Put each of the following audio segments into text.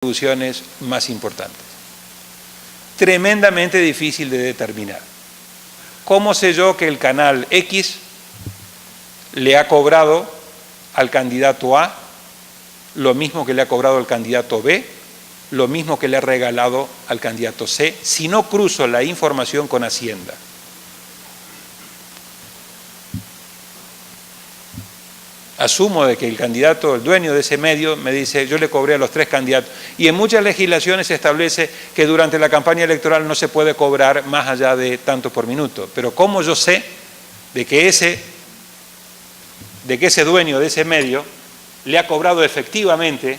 distribuciones más importantes. Tremendamente difícil de determinar. ¿Cómo sé yo que el canal X le ha cobrado al candidato A lo mismo que le ha cobrado al candidato B, lo mismo que le ha regalado al candidato C, si no cruzo la información con Hacienda? Asumo de que el candidato, el dueño de ese medio, me dice, yo le cobré a los 3 candidatos. Y en muchas legislaciones se establece que durante la campaña electoral no se puede cobrar más allá de tanto por minuto. Pero ¿cómo yo sé de que ese dueño de ese medio le ha cobrado efectivamente?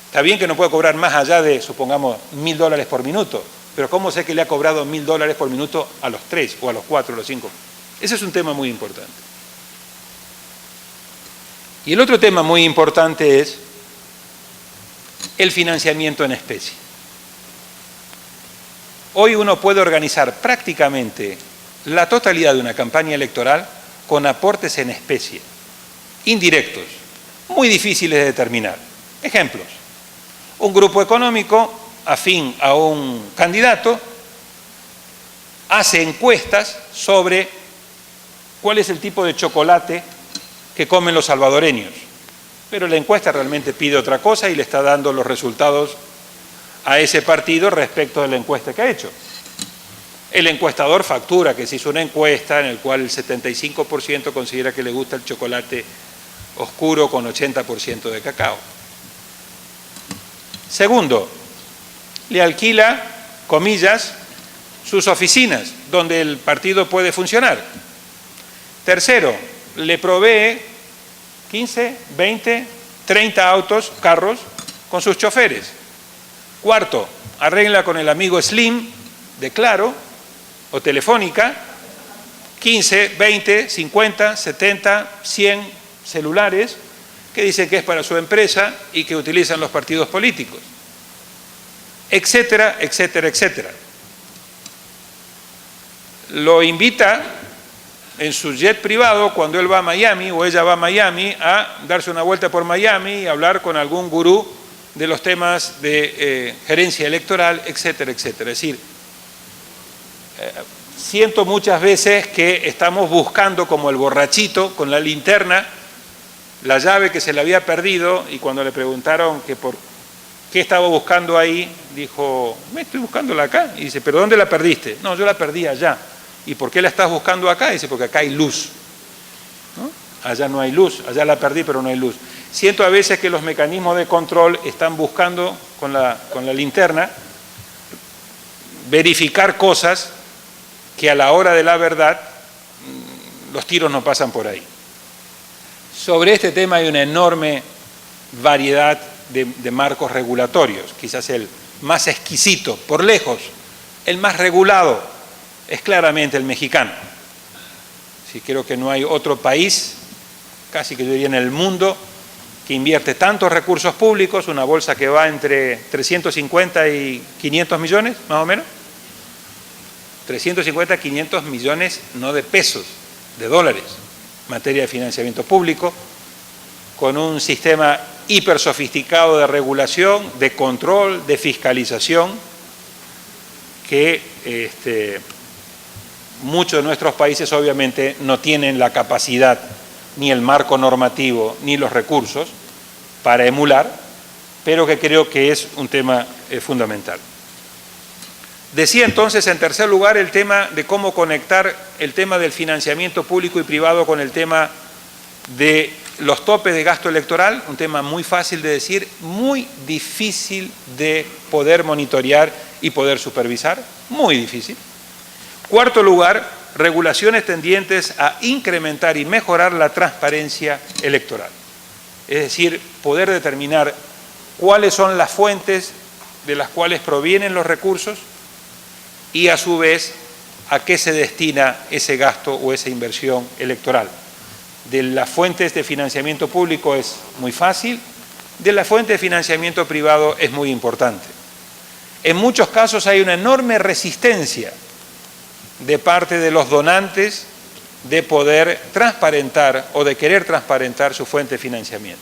Está bien que no puede cobrar más allá de, supongamos, $1000 por minuto, pero ¿cómo sé que le ha cobrado $1000 por minuto a los 3 o a los 4 o a los 5? Ese es un tema muy importante. Y el otro tema muy importante es el financiamiento en especie. Hoy uno puede organizar prácticamente la totalidad de una campaña electoral con aportes en especie, indirectos, muy difíciles de determinar. Ejemplos: un grupo económico afín a un candidato hace encuestas sobre cuál es el tipo de chocolate que comen los salvadoreños, pero la encuesta realmente pide otra cosa y le está dando los resultados a ese partido respecto de la encuesta que ha hecho. El encuestador factura que se hizo una encuesta en la cual el 75% considera que le gusta el chocolate oscuro con 80% de cacao. Segundo, le alquila, comillas, sus oficinas donde el partido puede funcionar. Tercero, le provee 15, 20, 30 autos, carros, con sus choferes. Cuarto, arregla con el amigo Slim de Claro o Telefónica 15, 20, 50, 70, 100 celulares que dicen que es para su empresa y que utilizan los partidos políticos, etcétera, etcétera, etcétera. Lo invita en su jet privado cuando él va a Miami o ella va a Miami a darse una vuelta por Miami y hablar con algún gurú de los temas de gerencia electoral, etcétera, etcétera. Es decir, siento muchas veces que estamos buscando como el borrachito con la linterna la llave que se le había perdido, y cuando le preguntaron que por qué estaba buscando ahí, dijo, me estoy buscándola acá. Y dice, ¿pero dónde la perdiste? No, yo la perdí allá. ¿Y por qué la estás buscando acá? Dice, porque acá hay luz, ¿no? Allá no hay luz, allá la perdí pero no hay luz. Siento a veces que los mecanismos de control están buscando con la linterna verificar cosas que a la hora de la verdad los tiros no pasan por ahí. Sobre este tema hay una enorme variedad de marcos regulatorios. Quizás el más exquisito, por lejos, el más regulado, es claramente el mexicano. Sí, creo que no hay otro país, casi que yo diría en el mundo, que invierte tantos recursos públicos, una bolsa que va entre 350 y 500 millones, más o menos. 350 a 500 millones, no de pesos, de dólares, en materia de financiamiento público, con un sistema hiper sofisticado de regulación, de control, de fiscalización, que muchos de nuestros países obviamente no tienen la capacidad, ni el marco normativo, ni los recursos para emular, pero que creo que es un tema fundamental. Decía entonces, en tercer lugar, el tema de cómo conectar el tema del financiamiento público y privado con el tema de los topes de gasto electoral, un tema muy fácil de decir, muy difícil de poder monitorear y poder supervisar, muy difícil. Cuarto lugar, regulaciones tendientes a incrementar y mejorar la transparencia electoral. Es decir, poder determinar cuáles son las fuentes de las cuales provienen los recursos y a su vez a qué se destina ese gasto o esa inversión electoral. De las fuentes de financiamiento público es muy fácil, de la fuente de financiamiento privado es muy importante. En muchos casos hay una enorme resistencia de parte de los donantes de poder transparentar o de querer transparentar su fuente de financiamiento.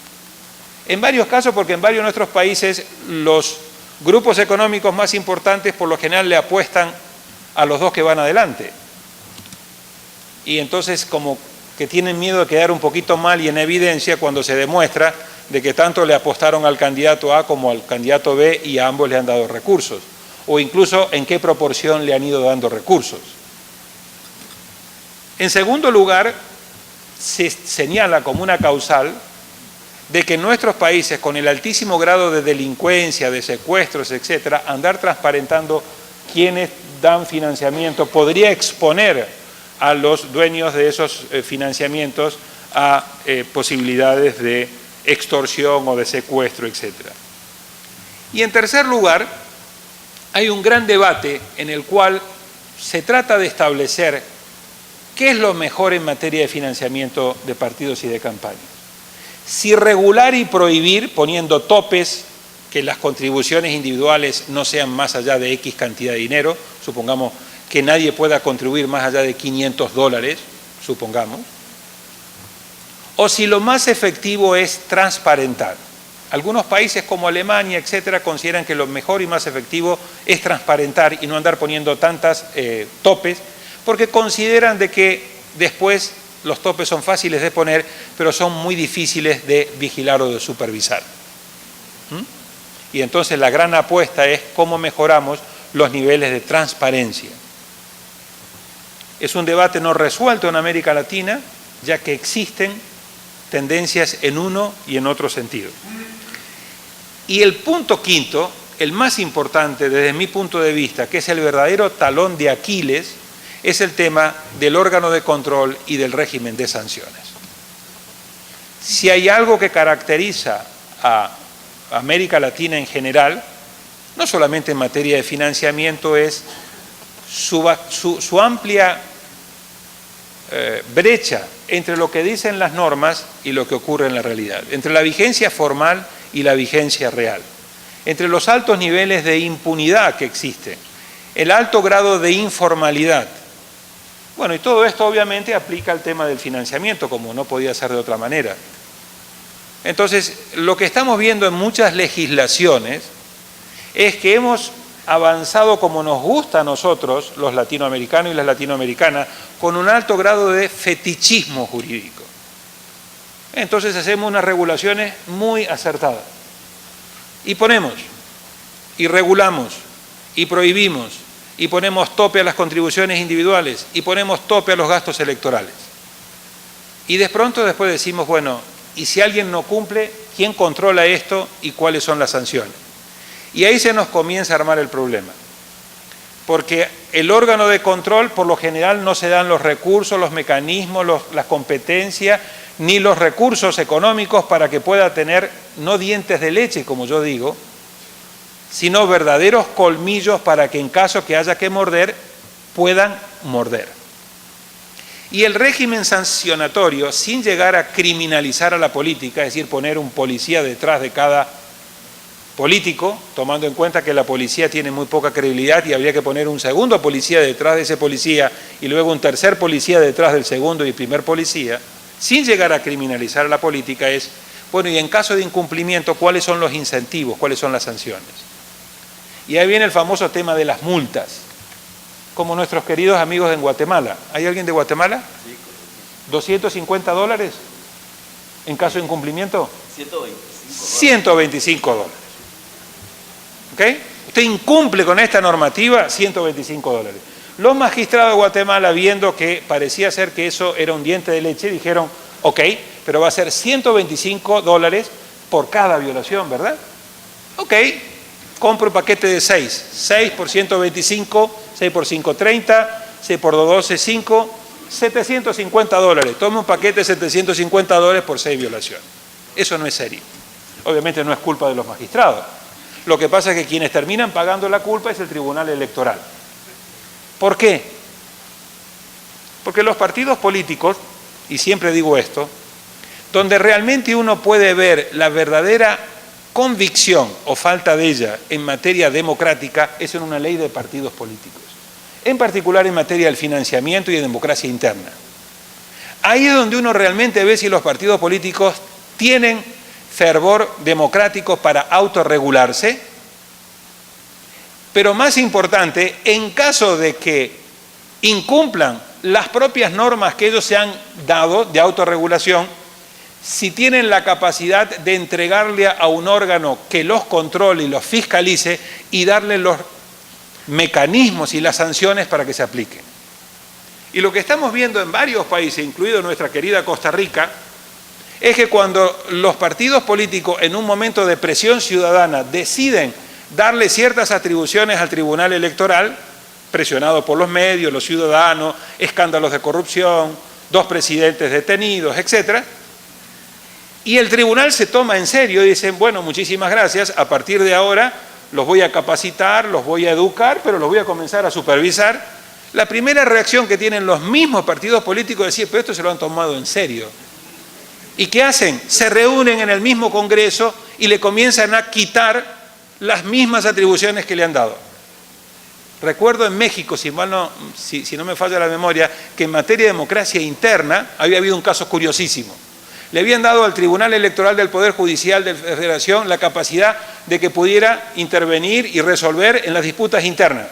En varios casos, porque en varios de nuestros países los grupos económicos más importantes por lo general le apuestan a los dos que van adelante. Y entonces como que tienen miedo de quedar un poquito mal y en evidencia cuando se demuestra de que tanto le apostaron al candidato A como al candidato B y a ambos le han dado recursos. O incluso en qué proporción le han ido dando recursos. En segundo lugar, se señala como una causal de que en nuestros países, con el altísimo grado de delincuencia, de secuestros, etcétera, andar transparentando quiénes dan financiamiento podría exponer a los dueños de esos financiamientos a posibilidades de extorsión o de secuestro, etcétera. Y en tercer lugar, hay un gran debate en el cual se trata de establecer qué es lo mejor en materia de financiamiento de partidos y de campañas. Si regular y prohibir, poniendo topes, que las contribuciones individuales no sean más allá de X cantidad de dinero, supongamos que nadie pueda contribuir más allá de $500, supongamos, o si lo más efectivo es transparentar. Algunos países como Alemania, etcétera, consideran que lo mejor y más efectivo es transparentar y no andar poniendo tantas topes, porque consideran de que después los topes son fáciles de poner, pero son muy difíciles de vigilar o de supervisar. Y entonces la gran apuesta es cómo mejoramos los niveles de transparencia. Es un debate no resuelto en América Latina, ya que existen tendencias en uno y en otro sentido. Y el punto quinto, el más importante desde mi punto de vista, que es el verdadero talón de Aquiles, es el tema del órgano de control y del régimen de sanciones. Si hay algo que caracteriza a América Latina en general, no solamente en materia de financiamiento, es su amplia brecha entre lo que dicen las normas y lo que ocurre en la realidad, entre la vigencia formal y la vigencia real, entre los altos niveles de impunidad que existen, el alto grado de informalidad. Bueno, y todo esto obviamente aplica al tema del financiamiento, como no podía ser de otra manera. Entonces, lo que estamos viendo en muchas legislaciones es que hemos avanzado como nos gusta a nosotros, los latinoamericanos y las latinoamericanas, con un alto grado de fetichismo jurídico. Entonces hacemos unas regulaciones muy acertadas. Y ponemos, y regulamos, y prohibimos, y ponemos tope a las contribuciones individuales, y ponemos tope a los gastos electorales. Y de pronto después decimos, bueno, y si alguien no cumple, ¿quién controla esto y cuáles son las sanciones? Y ahí se nos comienza a armar el problema. Porque el órgano de control, por lo general, no se dan los recursos, los mecanismos, las competencias, ni los recursos económicos para que pueda tener, no dientes de leche, como yo digo, sino verdaderos colmillos para que en caso que haya que morder, puedan morder. Y el régimen sancionatorio, sin llegar a criminalizar a la política, es decir, poner un policía detrás de cada político, tomando en cuenta que la policía tiene muy poca credibilidad y habría que poner un segundo policía detrás de ese policía y luego un tercer policía detrás del segundo y primer policía, sin llegar a criminalizar a la política, es, bueno, y en caso de incumplimiento, ¿cuáles son los incentivos? ¿Cuáles son las sanciones? Y ahí viene el famoso tema de las multas, como nuestros queridos amigos en Guatemala. ¿Hay alguien de Guatemala? Sí. ¿$250 en caso de incumplimiento? 125 dólares. ¿Ok? Usted incumple con esta normativa, 125 dólares. Los magistrados de Guatemala, viendo que parecía ser que eso era un diente de leche, dijeron, ok, pero va a ser 125 dólares por cada violación, ¿verdad? Ok, compro un paquete de 6. 6 por 125, 6 por 5, 30, 6 por 2, 12, 5, 750 dólares. Tome un paquete de 750 dólares por 6 violaciones. Eso no es serio. Obviamente no es culpa de los magistrados. Lo que pasa es que quienes terminan pagando la culpa es el Tribunal Electoral. ¿Por qué? Porque los partidos políticos, y siempre digo esto, donde realmente uno puede ver la verdadera convicción o falta de ella en materia democrática es en una ley de partidos políticos, en particular en materia del financiamiento y de democracia interna. Ahí es donde uno realmente ve si los partidos políticos tienen fervor democrático para autorregularse, pero más importante, en caso de que incumplan las propias normas que ellos se han dado de autorregulación, si tienen la capacidad de entregarle a un órgano que los controle y los fiscalice y darle los mecanismos y las sanciones para que se apliquen. Y lo que estamos viendo en varios países, incluido nuestra querida Costa Rica, es que cuando los partidos políticos en un momento de presión ciudadana deciden darle ciertas atribuciones al Tribunal Electoral, presionado por los medios, los ciudadanos, escándalos de corrupción, 2 presidentes detenidos, etc., y el tribunal se toma en serio y dicen, bueno, muchísimas gracias, a partir de ahora los voy a capacitar, los voy a educar, pero los voy a comenzar a supervisar. La primera reacción que tienen los mismos partidos políticos es decir, pero esto se lo han tomado en serio. ¿Y qué hacen? Se reúnen en el mismo Congreso y le comienzan a quitar las mismas atribuciones que le han dado. Recuerdo en México, si no me falla la memoria, que en materia de democracia interna había habido un caso curiosísimo. Le habían dado al Tribunal Electoral del Poder Judicial de la Federación la capacidad de que pudiera intervenir y resolver en las disputas internas.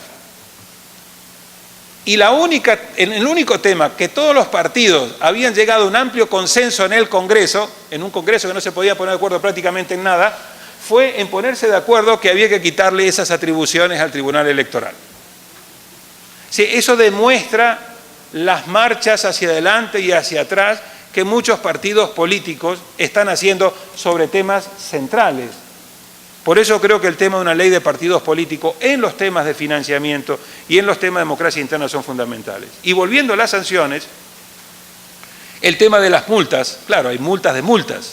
Y el único tema que todos los partidos habían llegado a un amplio consenso en el Congreso, en un Congreso que no se podía poner de acuerdo prácticamente en nada, fue en ponerse de acuerdo que había que quitarle esas atribuciones al Tribunal Electoral. Sí, eso demuestra las marchas hacia adelante y hacia atrás que muchos partidos políticos están haciendo sobre temas centrales. Por eso creo que el tema de una ley de partidos políticos en los temas de financiamiento y en los temas de democracia interna son fundamentales. Y volviendo a las sanciones, el tema de las multas, claro, hay multas de multas.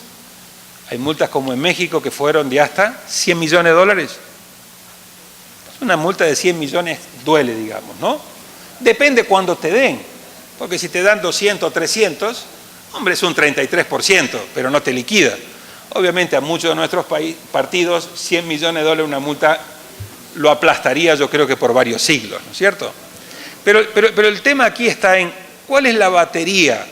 Hay multas como en México que fueron de hasta 100 millones de dólares. Una multa de 100 millones duele, digamos, ¿no? Depende cuándo te den, porque si te dan 200 o 300, hombre, es un 33%, pero no te liquida. Obviamente a muchos de nuestros partidos 100 millones de dólares una multa lo aplastaría yo creo que por varios siglos, ¿no es cierto? Pero el tema aquí está en cuál es la batería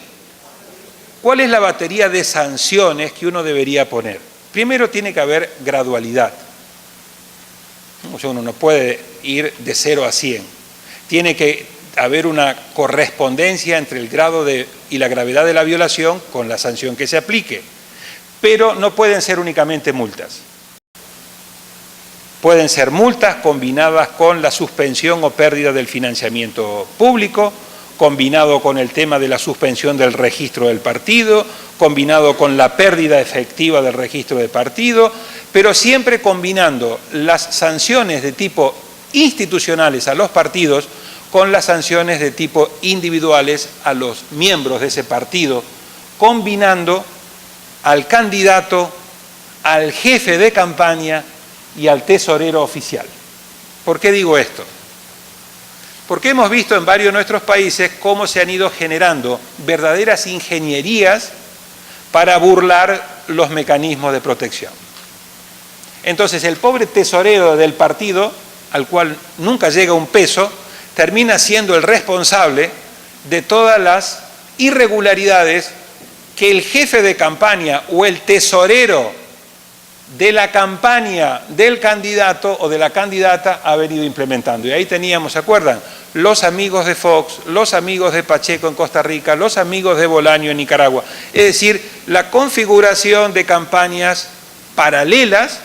de sanciones que uno debería poner. Primero tiene que haber gradualidad. O sea, uno no puede ir de 0 a 100. Tiene que haber una correspondencia entre el grado y la gravedad de la violación con la sanción que se aplique. Pero no pueden ser únicamente multas. Pueden ser multas combinadas con la suspensión o pérdida del financiamiento público, combinado con el tema de la suspensión del registro del partido, combinado con la pérdida efectiva del registro de partido, pero siempre combinando las sanciones de tipo institucionales a los partidos con las sanciones de tipo individuales a los miembros de ese partido, combinando al candidato, al jefe de campaña y al tesorero oficial. ¿Por qué digo esto? Porque hemos visto en varios de nuestros países cómo se han ido generando verdaderas ingenierías para burlar los mecanismos de protección. Entonces el pobre tesorero del partido, al cual nunca llega un peso, termina siendo el responsable de todas las irregularidades que el jefe de campaña o el tesorero de la campaña del candidato o de la candidata ha venido implementando. Y ahí teníamos, ¿se acuerdan? Los amigos de Fox, los amigos de Pacheco en Costa Rica, los amigos de Bolaño en Nicaragua. Es decir, la configuración de campañas paralelas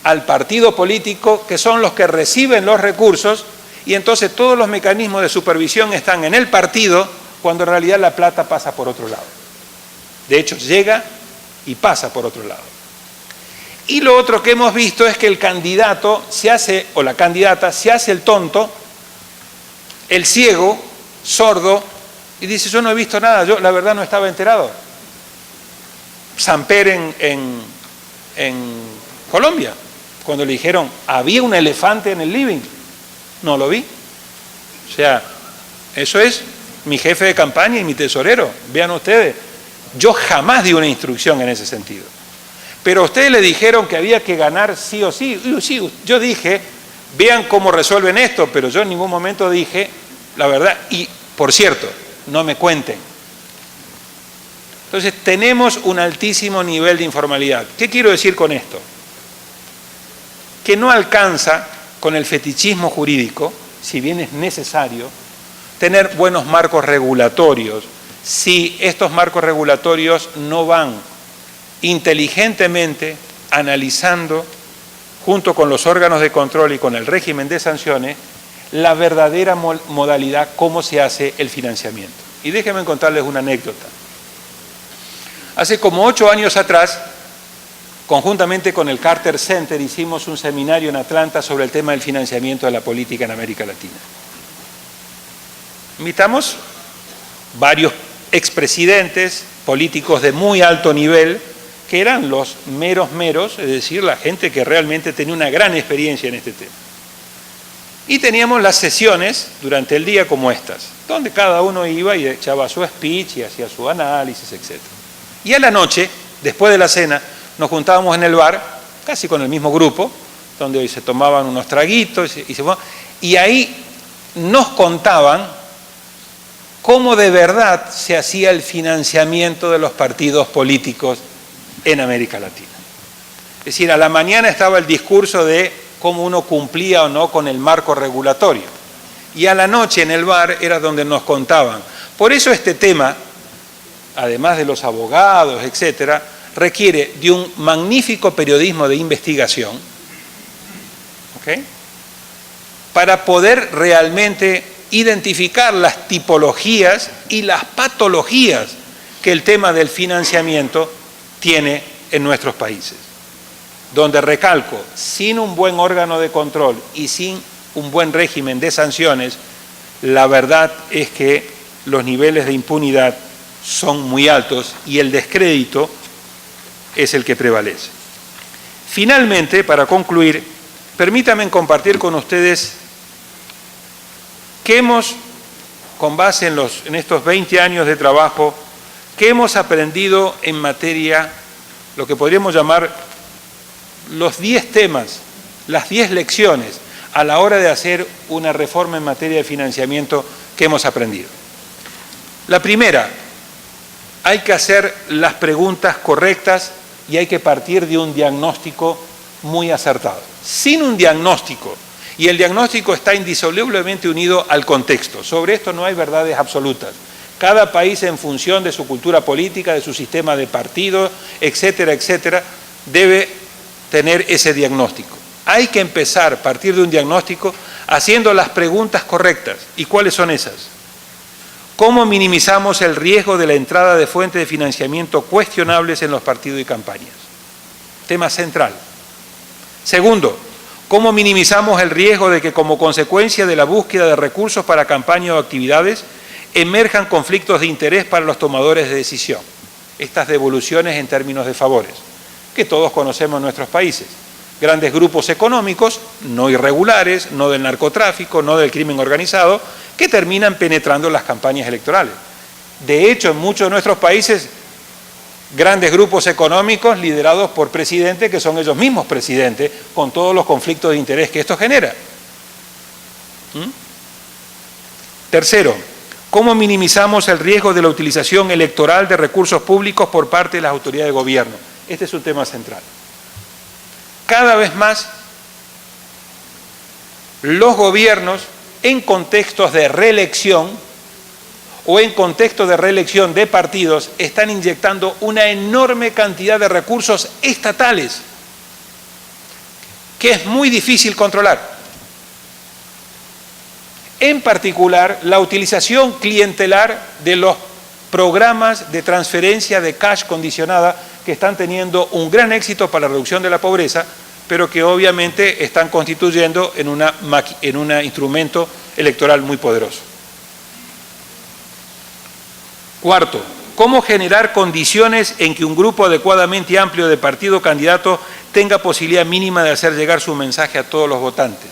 al partido político, que son los que reciben los recursos, y entonces todos los mecanismos de supervisión están en el partido, cuando en realidad la plata pasa por otro lado. De hecho, llega y pasa por otro lado. Y lo otro que hemos visto es que el candidato se hace, o la candidata se hace el tonto, el ciego, sordo, y dice, yo no he visto nada, yo la verdad no estaba enterado. Samper en Colombia, cuando le dijeron, había un elefante en el living, no lo vi. O sea, eso es mi jefe de campaña y mi tesorero, vean ustedes. Yo jamás di una instrucción en ese sentido. Pero a ustedes le dijeron que había que ganar sí o sí. Sí, yo dije, vean cómo resuelven esto, pero yo en ningún momento dije la verdad. Y, por cierto, no me cuenten. Entonces, tenemos un altísimo nivel de informalidad. ¿Qué quiero decir con esto? Que no alcanza con el fetichismo jurídico, si bien es necesario, tener buenos marcos regulatorios, si estos marcos regulatorios no van inteligentemente analizando, junto con los órganos de control y con el régimen de sanciones, la verdadera modalidad, cómo se hace el financiamiento. Y déjenme contarles una anécdota. Hace como 8 años atrás, conjuntamente con el Carter Center, hicimos un seminario en Atlanta sobre el tema del financiamiento de la política en América Latina. Invitamos varios expresidentes, políticos de muy alto nivel, que eran los meros, es decir, la gente que realmente tenía una gran experiencia en este tema. Y teníamos las sesiones durante el día como estas, donde cada uno iba y echaba su speech y hacía su análisis, etc. Y a la noche, después de la cena, nos juntábamos en el bar, casi con el mismo grupo, donde hoy se tomaban unos traguitos y ahí nos contaban cómo de verdad se hacía el financiamiento de los partidos políticos en América Latina. Es decir, a la mañana estaba el discurso de cómo uno cumplía o no con el marco regulatorio. Y a la noche en el bar era donde nos contaban. Por eso este tema, además de los abogados, etcétera, requiere de un magnífico periodismo de investigación, ¿ok?, para poder realmente identificar las tipologías y las patologías que el tema del financiamiento tiene en nuestros países. Donde, recalco, sin un buen órgano de control y sin un buen régimen de sanciones, la verdad es que los niveles de impunidad son muy altos y el descrédito es el que prevalece. Finalmente, para concluir, permítanme compartir con ustedes que hemos, con base en estos 20 años de trabajo, que hemos aprendido en materia, lo que podríamos llamar los 10 temas, las 10 lecciones a la hora de hacer una reforma en materia de financiamiento que hemos aprendido. La primera, hay que hacer las preguntas correctas y hay que partir de un diagnóstico muy acertado. Sin un diagnóstico, y el diagnóstico está indisolublemente unido al contexto, sobre esto no hay verdades absolutas. Cada país, en función de su cultura política, de su sistema de partidos, etcétera, etcétera, debe tener ese diagnóstico. Hay que empezar a partir de un diagnóstico haciendo las preguntas correctas. ¿Y cuáles son esas? ¿Cómo minimizamos el riesgo de la entrada de fuentes de financiamiento cuestionables en los partidos y campañas? Tema central. Segundo, ¿cómo minimizamos el riesgo de que como consecuencia de la búsqueda de recursos para campañas o actividades emerjan conflictos de interés para los tomadores de decisión? Estas devoluciones en términos de favores, que todos conocemos en nuestros países. Grandes grupos económicos, no irregulares, no del narcotráfico, no del crimen organizado, que terminan penetrando las campañas electorales. De hecho, en muchos de nuestros países, grandes grupos económicos liderados por presidentes que son ellos mismos presidentes, con todos los conflictos de interés que esto genera. Tercero, ¿cómo minimizamos el riesgo de la utilización electoral de recursos públicos por parte de las autoridades de gobierno? Este es un tema central. Cada vez más, los gobiernos, en contextos de reelección o en contextos de reelección de partidos, están inyectando una enorme cantidad de recursos estatales que es muy difícil controlar. En particular, la utilización clientelar de los programas de transferencia de cash condicionada que están teniendo un gran éxito para la reducción de la pobreza, pero que obviamente están constituyendo en un instrumento electoral muy poderoso. Cuarto, ¿cómo generar condiciones en que un grupo adecuadamente amplio de partido candidato tenga posibilidad mínima de hacer llegar su mensaje a todos los votantes?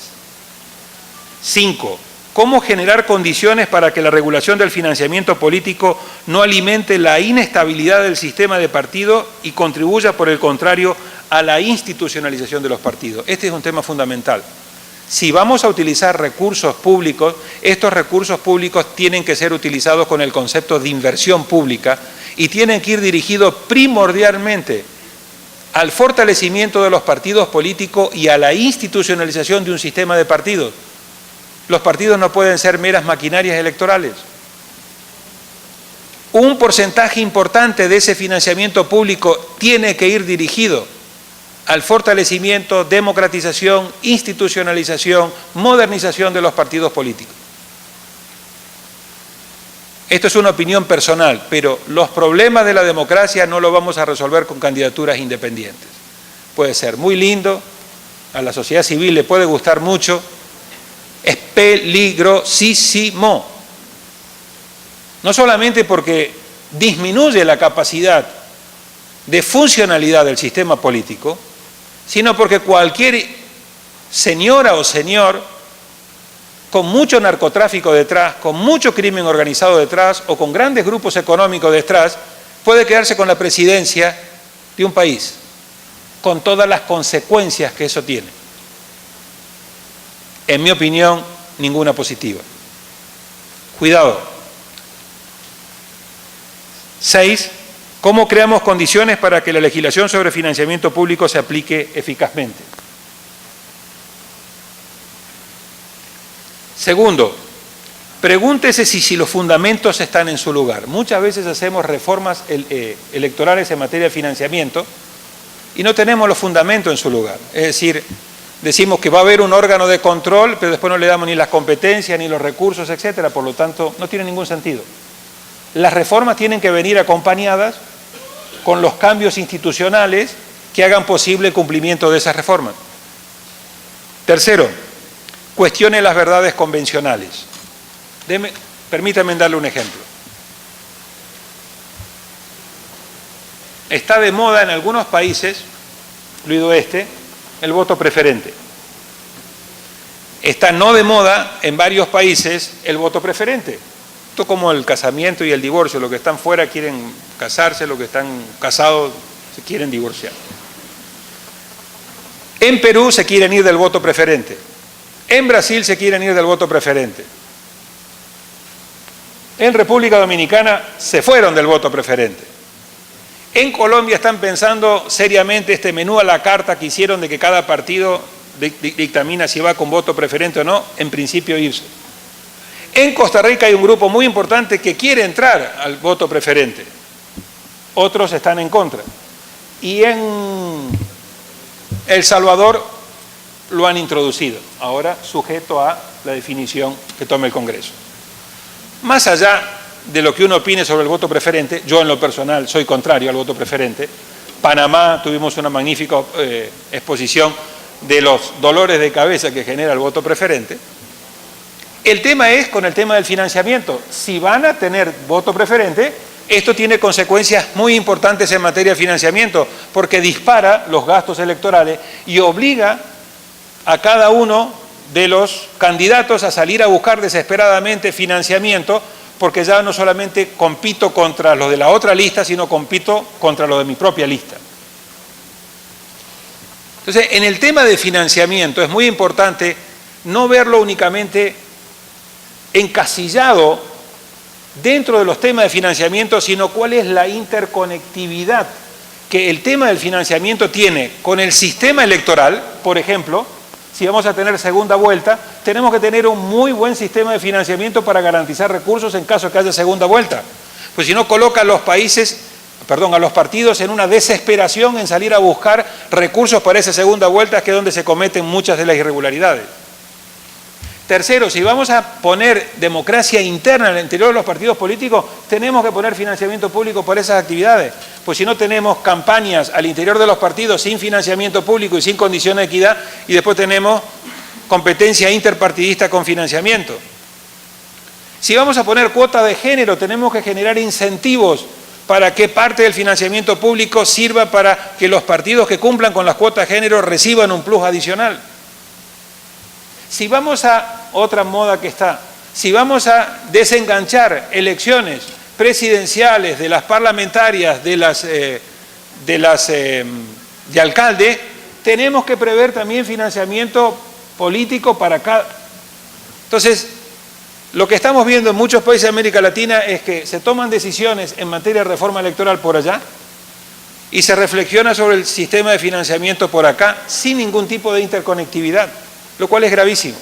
5. ¿Cómo generar condiciones para que la regulación del financiamiento político no alimente la inestabilidad del sistema de partido y contribuya, por el contrario, a la institucionalización de los partidos? Este es un tema fundamental. Si vamos a utilizar recursos públicos, estos recursos públicos tienen que ser utilizados con el concepto de inversión pública y tienen que ir dirigidos primordialmente al fortalecimiento de los partidos políticos y a la institucionalización de un sistema de partidos. Los partidos no pueden ser meras maquinarias electorales. Un porcentaje importante de ese financiamiento público tiene que ir dirigido al fortalecimiento, democratización, institucionalización, modernización de los partidos políticos. Esto es una opinión personal, pero los problemas de la democracia no los vamos a resolver con candidaturas independientes. Puede ser muy lindo, a la sociedad civil le puede gustar mucho, es peligrosísimo. No solamente porque disminuye la capacidad de funcionalidad del sistema político, sino porque cualquier señora o señor con mucho narcotráfico detrás, con mucho crimen organizado detrás o con grandes grupos económicos detrás, puede quedarse con la presidencia de un país, con todas las consecuencias que eso tiene. En mi opinión, ninguna positiva. Cuidado. 6. ¿Cómo creamos condiciones para que la legislación sobre financiamiento público se aplique eficazmente? Segundo, pregúntese si los fundamentos están en su lugar. Muchas veces hacemos reformas electorales en materia de financiamiento y no tenemos los fundamentos en su lugar. Es decir, decimos que va a haber un órgano de control, pero después no le damos ni las competencias, ni los recursos, etcétera. Por lo tanto, no tiene ningún sentido. Las reformas tienen que venir acompañadas con los cambios institucionales que hagan posible el cumplimiento de esas reformas. Tercero, cuestione las verdades convencionales. Permítanme darle un ejemplo. Está de moda en algunos países, incluido el voto preferente. Está no de moda en varios países el voto preferente. Esto como el casamiento y el divorcio, los que están fuera quieren casarse, los que están casados se quieren divorciar. En Perú se quieren ir del voto preferente, en Brasil se quieren ir del voto preferente, en República Dominicana se fueron del voto preferente, en Colombia están pensando seriamente este menú a la carta que hicieron de que cada partido dictamina si va con voto preferente o no, en principio irse. En Costa Rica hay un grupo muy importante que quiere entrar al voto preferente. Otros están en contra. Y en El Salvador lo han introducido, ahora sujeto a la definición que tome el Congreso. Más allá de lo que uno opine sobre el voto preferente, yo en lo personal soy contrario al voto preferente. Panamá tuvimos una magnífica exposición de los dolores de cabeza que genera el voto preferente. El tema es con el tema del financiamiento. Si van a tener voto preferente, esto tiene consecuencias muy importantes en materia de financiamiento, porque dispara los gastos electorales y obliga a cada uno de los candidatos a salir a buscar desesperadamente financiamiento, porque ya no solamente compito contra los de la otra lista, sino compito contra los de mi propia lista. Entonces, en el tema de financiamiento es muy importante no verlo únicamente encasillado dentro de los temas de financiamiento, sino cuál es la interconectividad que el tema del financiamiento tiene con el sistema electoral. Por ejemplo, si vamos a tener segunda vuelta, tenemos que tener un muy buen sistema de financiamiento para garantizar recursos en caso de que haya segunda vuelta. Pues si no, coloca a los partidos en una desesperación en salir a buscar recursos para esa segunda vuelta, que es donde se cometen muchas de las irregularidades. Tercero, si vamos a poner democracia interna en el interior de los partidos políticos, tenemos que poner financiamiento público para esas actividades. Pues si no, tenemos campañas al interior de los partidos sin financiamiento público y sin condiciones de equidad, y después tenemos competencia interpartidista con financiamiento. Si vamos a poner cuota de género, tenemos que generar incentivos para que parte del financiamiento público sirva para que los partidos que cumplan con las cuotas de género reciban un plus adicional. Si vamos a otra moda que está, si vamos a desenganchar elecciones presidenciales de las parlamentarias, de alcalde, tenemos que prever también financiamiento político para cada... Entonces, lo que estamos viendo en muchos países de América Latina es que se toman decisiones en materia de reforma electoral por allá y se reflexiona sobre el sistema de financiamiento por acá sin ningún tipo de interconectividad, lo cual es gravísimo.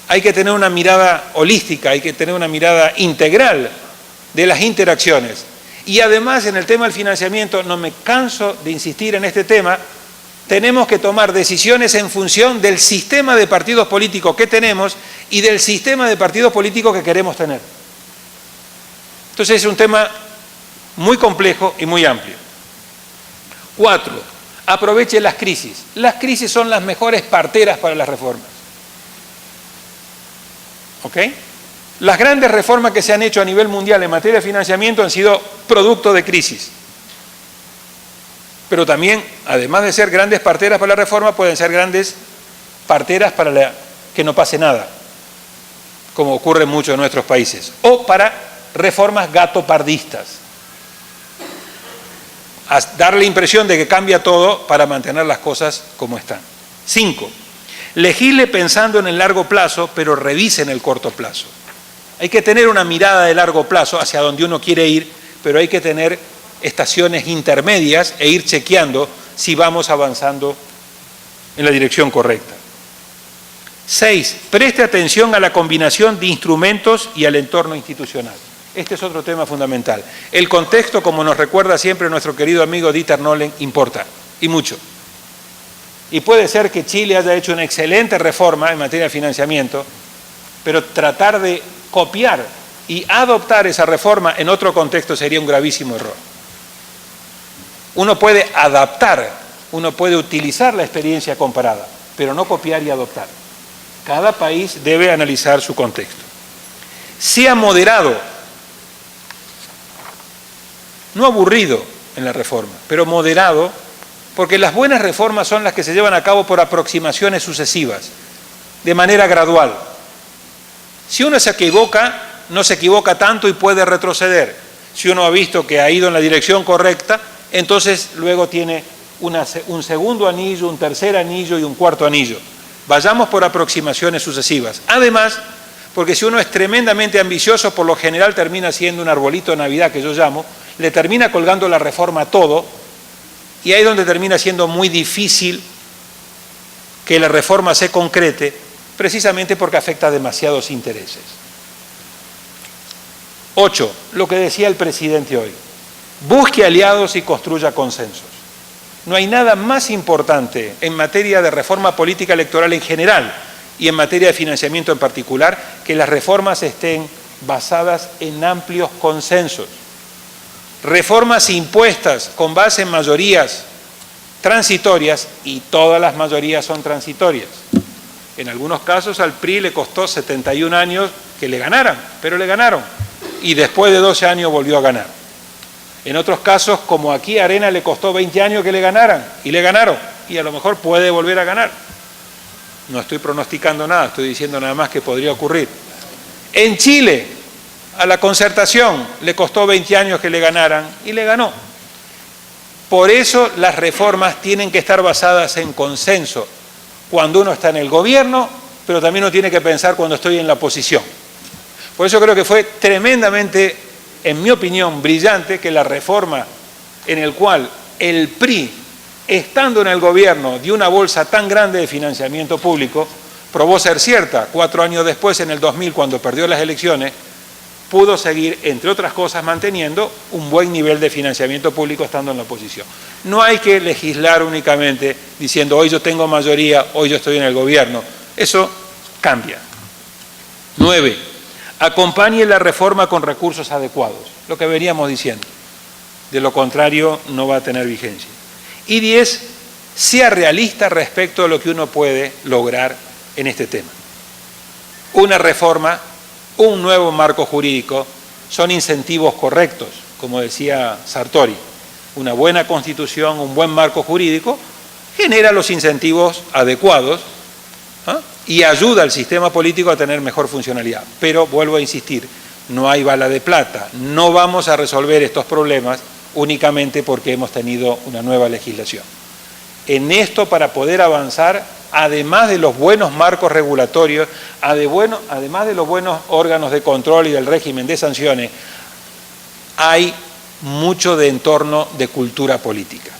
Hay que tener una mirada holística, hay que tener una mirada integral de las interacciones. Y además, en el tema del financiamiento, no me canso de insistir en este tema, tenemos que tomar decisiones en función del sistema de partidos políticos que tenemos y del sistema de partidos políticos que queremos tener. Entonces es un tema muy complejo y muy amplio. 4. Aproveche las crisis. Las crisis son las mejores parteras para las reformas. ¿Ok? Las grandes reformas que se han hecho a nivel mundial en materia de financiamiento han sido producto de crisis. Pero también, además de ser grandes parteras para la reforma, pueden ser grandes parteras para que no pase nada, como ocurre en muchos de nuestros países, o para reformas gatopardistas. Dar la impresión de que cambia todo para mantener las cosas como están. 5. Legisle pensando en el largo plazo, pero revise en el corto plazo. Hay que tener una mirada de largo plazo hacia donde uno quiere ir, pero hay que tener estaciones intermedias e ir chequeando si vamos avanzando en la dirección correcta. 6. Preste atención a la combinación de instrumentos y al entorno institucional. Este es otro tema fundamental. El contexto, como nos recuerda siempre nuestro querido amigo Dieter Nolen, importa, y mucho. Y puede ser que Chile haya hecho una excelente reforma en materia de financiamiento, pero tratar de copiar y adoptar esa reforma en otro contexto sería un gravísimo error. Uno puede adaptar, uno puede utilizar la experiencia comparada, pero no copiar y adoptar. Cada país debe analizar su contexto. Sea moderado, no aburrido en la reforma, pero moderado, porque las buenas reformas son las que se llevan a cabo por aproximaciones sucesivas, de manera gradual. Si uno se equivoca, no se equivoca tanto y puede retroceder. Si uno ha visto que ha ido en la dirección correcta, entonces luego tiene un segundo anillo, un tercer anillo y un cuarto anillo. Vayamos por aproximaciones sucesivas. Además, porque si uno es tremendamente ambicioso, por lo general termina siendo un arbolito de Navidad, que yo llamo, le termina colgando la reforma a todo, y ahí es donde termina siendo muy difícil que la reforma se concrete, precisamente porque afecta a demasiados intereses. 8. Lo que decía el presidente hoy. Busque aliados y construya consensos. No hay nada más importante en materia de reforma política electoral en general y en materia de financiamiento en particular que las reformas estén basadas en amplios consensos. Reformas impuestas con base en mayorías transitorias, y todas las mayorías son transitorias. En algunos casos al PRI le costó 71 años que le ganaran, pero le ganaron, y después de 12 años volvió a ganar. En otros casos, como aquí a Arena le costó 20 años que le ganaran, y le ganaron, y a lo mejor puede volver a ganar. No estoy pronosticando nada, estoy diciendo nada más que podría ocurrir. En Chile, a la Concertación le costó 20 años que le ganaran, y le ganó. Por eso las reformas tienen que estar basadas en consenso, cuando uno está en el gobierno, pero también uno tiene que pensar cuando estoy en la oposición. Por eso creo que fue tremendamente, en mi opinión, brillante que la reforma en el cual el PRI, estando en el gobierno, dio una bolsa tan grande de financiamiento público, probó ser cierta. 4 años después, en el 2000, cuando perdió las elecciones, pudo seguir, entre otras cosas, manteniendo un buen nivel de financiamiento público estando en la oposición. No hay que legislar únicamente diciendo hoy yo tengo mayoría, hoy yo estoy en el gobierno. Eso cambia. 9. Acompañe la reforma con recursos adecuados, lo que veníamos diciendo. De lo contrario, no va a tener vigencia. Y 10. Sea realista respecto a lo que uno puede lograr en este tema. Una reforma, un nuevo marco jurídico, son incentivos correctos, como decía Sartori. Una buena constitución, un buen marco jurídico, genera los incentivos adecuados, ¿ah? Y ayuda al sistema político a tener mejor funcionalidad. Pero, vuelvo a insistir, no hay bala de plata. No vamos a resolver estos problemas únicamente porque hemos tenido una nueva legislación. en esto para poder avanzar, además de los buenos marcos regulatorios, además de los buenos órganos de control y del régimen de sanciones, hay mucho de entorno de cultura política.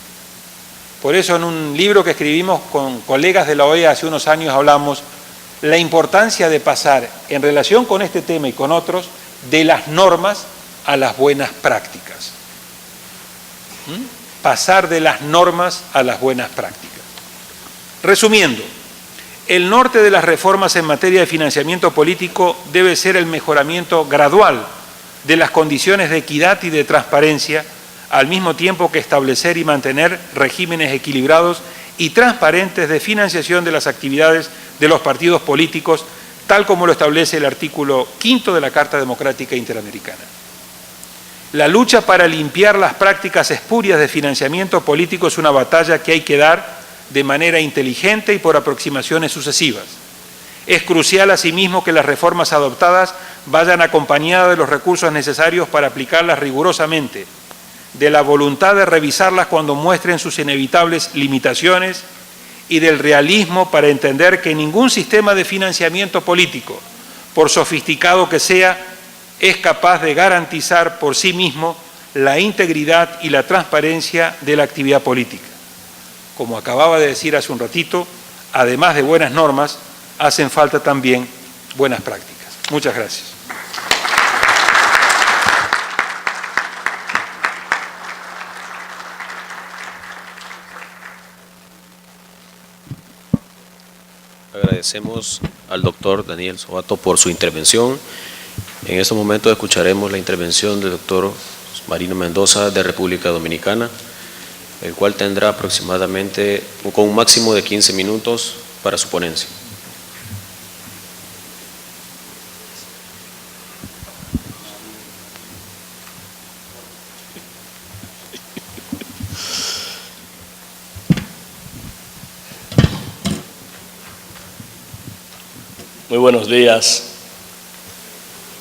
Por eso en un libro que escribimos con colegas de la OEA hace unos años hablamos la importancia de pasar, en relación con este tema y con otros, de las normas a las buenas prácticas. Pasar de las normas a las buenas prácticas. Resumiendo, el norte de las reformas en materia de financiamiento político debe ser el mejoramiento gradual de las condiciones de equidad y de transparencia, al mismo tiempo que establecer y mantener regímenes equilibrados y transparentes de financiación de las actividades de los partidos políticos, tal como lo establece el artículo 5 de la Carta Democrática Interamericana. La lucha para limpiar las prácticas espurias de financiamiento político es una batalla que hay que dar de manera inteligente y por aproximaciones sucesivas. Es crucial asimismo que las reformas adoptadas vayan acompañadas de los recursos necesarios para aplicarlas rigurosamente, de la voluntad de revisarlas cuando muestren sus inevitables limitaciones y del realismo para entender que ningún sistema de financiamiento político, por sofisticado que sea, es capaz de garantizar por sí mismo la integridad y la transparencia de la actividad política. Como acababa de decir hace un ratito, además de buenas normas, hacen falta también buenas prácticas. Muchas gracias. Agradecemos al doctor Daniel Sobato por su intervención. En este momento escucharemos la intervención del doctor Marino Mendoza de República Dominicana, el cual tendrá aproximadamente con un máximo de 15 minutos para su ponencia. Muy buenos días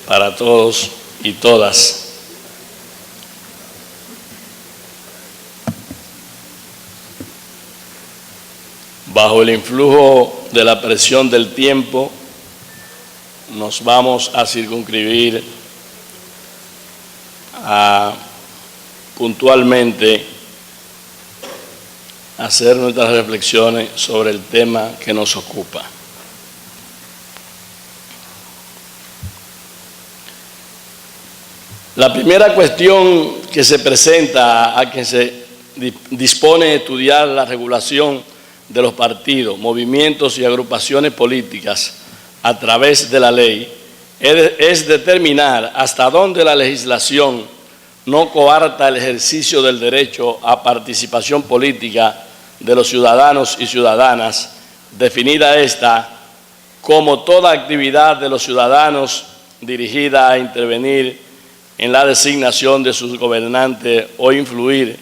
para todos y todas. Bajo el influjo de la presión del tiempo, nos vamos a circunscribir a puntualmente hacer nuestras reflexiones sobre el tema que nos ocupa. La primera cuestión que se presenta a quien se dispone de estudiar la regulación de los partidos, movimientos y agrupaciones políticas a través de la ley es determinar hasta dónde la legislación no coarta el ejercicio del derecho a participación política de los ciudadanos y ciudadanas, definida esta como toda actividad de los ciudadanos dirigida a intervenir en la designación de sus gobernantes o influir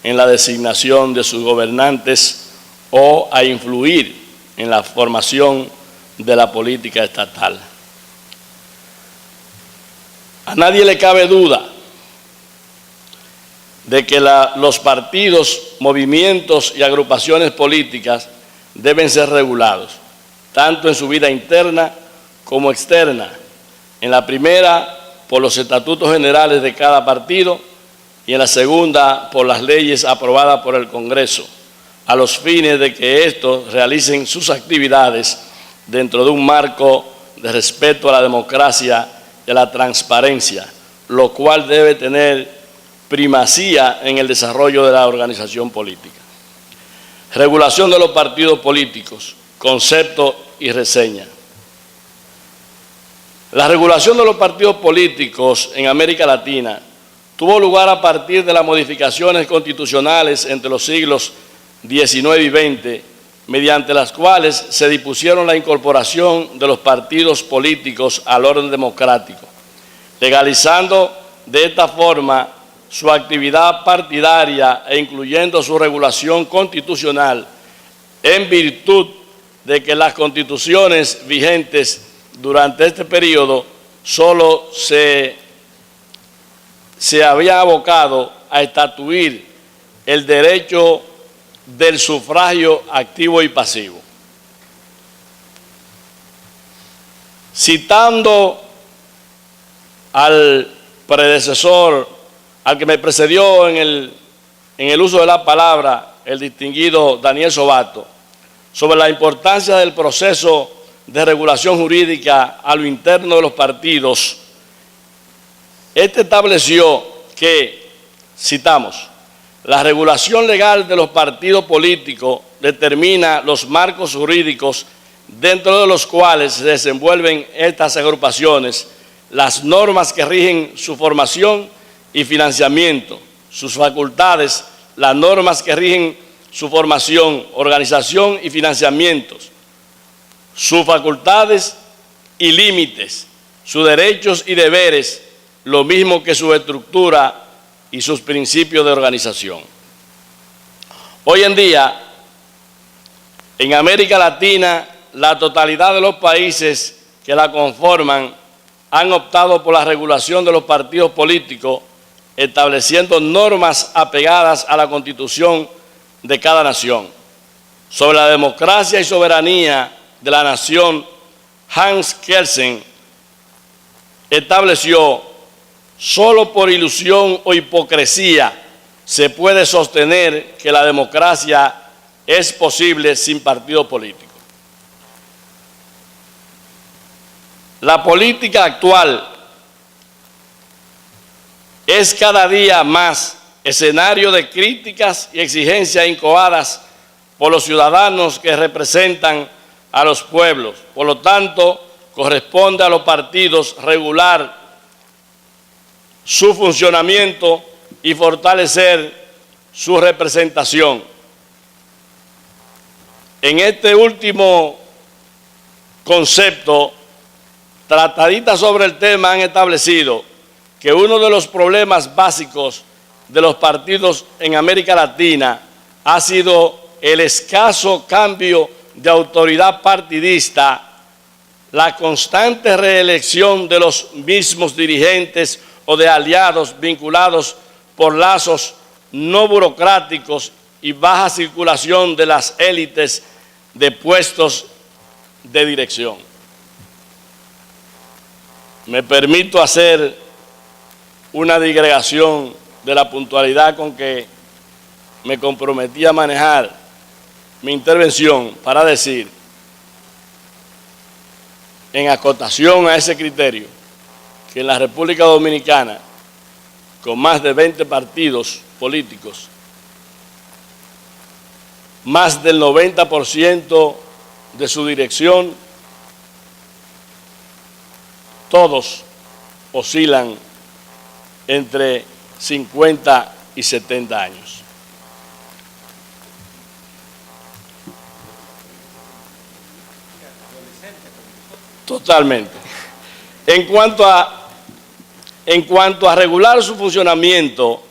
en la designación de sus gobernantes o a influir en la formación de la política estatal. A nadie le cabe duda de que los partidos, movimientos y agrupaciones políticas deben ser regulados, tanto en su vida interna como externa. En la primera, por los estatutos generales de cada partido, y en la segunda, por las leyes aprobadas por el Congreso, a los fines de que estos realicen sus actividades dentro de un marco de respeto a la democracia y a la transparencia, lo cual debe tener primacía en el desarrollo de la organización política. Regulación de los partidos políticos, concepto y reseña. La regulación de los partidos políticos en América Latina tuvo lugar a partir de las modificaciones constitucionales entre los siglos XIX y XX, mediante las cuales se dispusieron la incorporación de los partidos políticos al orden democrático, legalizando de esta forma su actividad partidaria e incluyendo su regulación constitucional, en virtud de que las constituciones vigentes durante este periodo solo se había abocado a estatuir el derecho del sufragio activo y pasivo. Citando al predecesor, al que me precedió en el uso de la palabra, el distinguido Daniel Sobato, sobre la importancia del proceso de regulación jurídica a lo interno de los partidos, este estableció que, citamos, la regulación legal de los partidos políticos determina los marcos jurídicos dentro de los cuales se desenvuelven estas agrupaciones, las normas que rigen su formación y financiamiento, sus facultades, las normas que rigen su formación, organización y financiamientos, sus facultades y límites, sus derechos y deberes, lo mismo que su estructura y sus principios de organización. Hoy en día, en América Latina, la totalidad de los países que la conforman han optado por la regulación de los partidos políticos, estableciendo normas apegadas a la Constitución de cada nación. Sobre la democracia y soberanía de la nación, Hans Kelsen estableció: solo por ilusión o hipocresía se puede sostener que la democracia es posible sin partido político. La política actual es cada día más escenario de críticas y exigencias incoadas por los ciudadanos que representan a los pueblos. Por lo tanto, corresponde a los partidos regular su funcionamiento y fortalecer su representación. En este último concepto, tratadistas sobre el tema han establecido que uno de los problemas básicos de los partidos en América Latina ha sido el escaso cambio de autoridad partidista, la constante reelección de los mismos dirigentes o de aliados vinculados por lazos no burocráticos y baja circulación de las élites de puestos de dirección. Me permito hacer una digregación de la puntualidad con que me comprometí a manejar mi intervención para decir, en acotación a ese criterio, que en la República Dominicana, con más de 20 partidos políticos, más del 90% de su dirección, todos oscilan entre 50 y 70 años. Totalmente. En cuanto a regular su funcionamiento,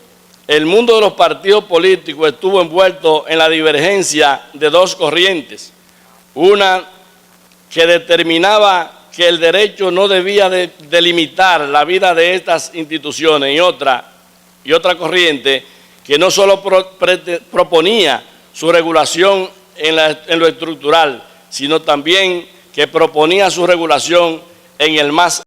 el mundo de los partidos políticos estuvo envuelto en la divergencia de dos corrientes. Una que determinaba que el derecho no debía delimitar la vida de estas instituciones, y otra corriente que no solo proponía su regulación en lo estructural, sino también que proponía su regulación en el más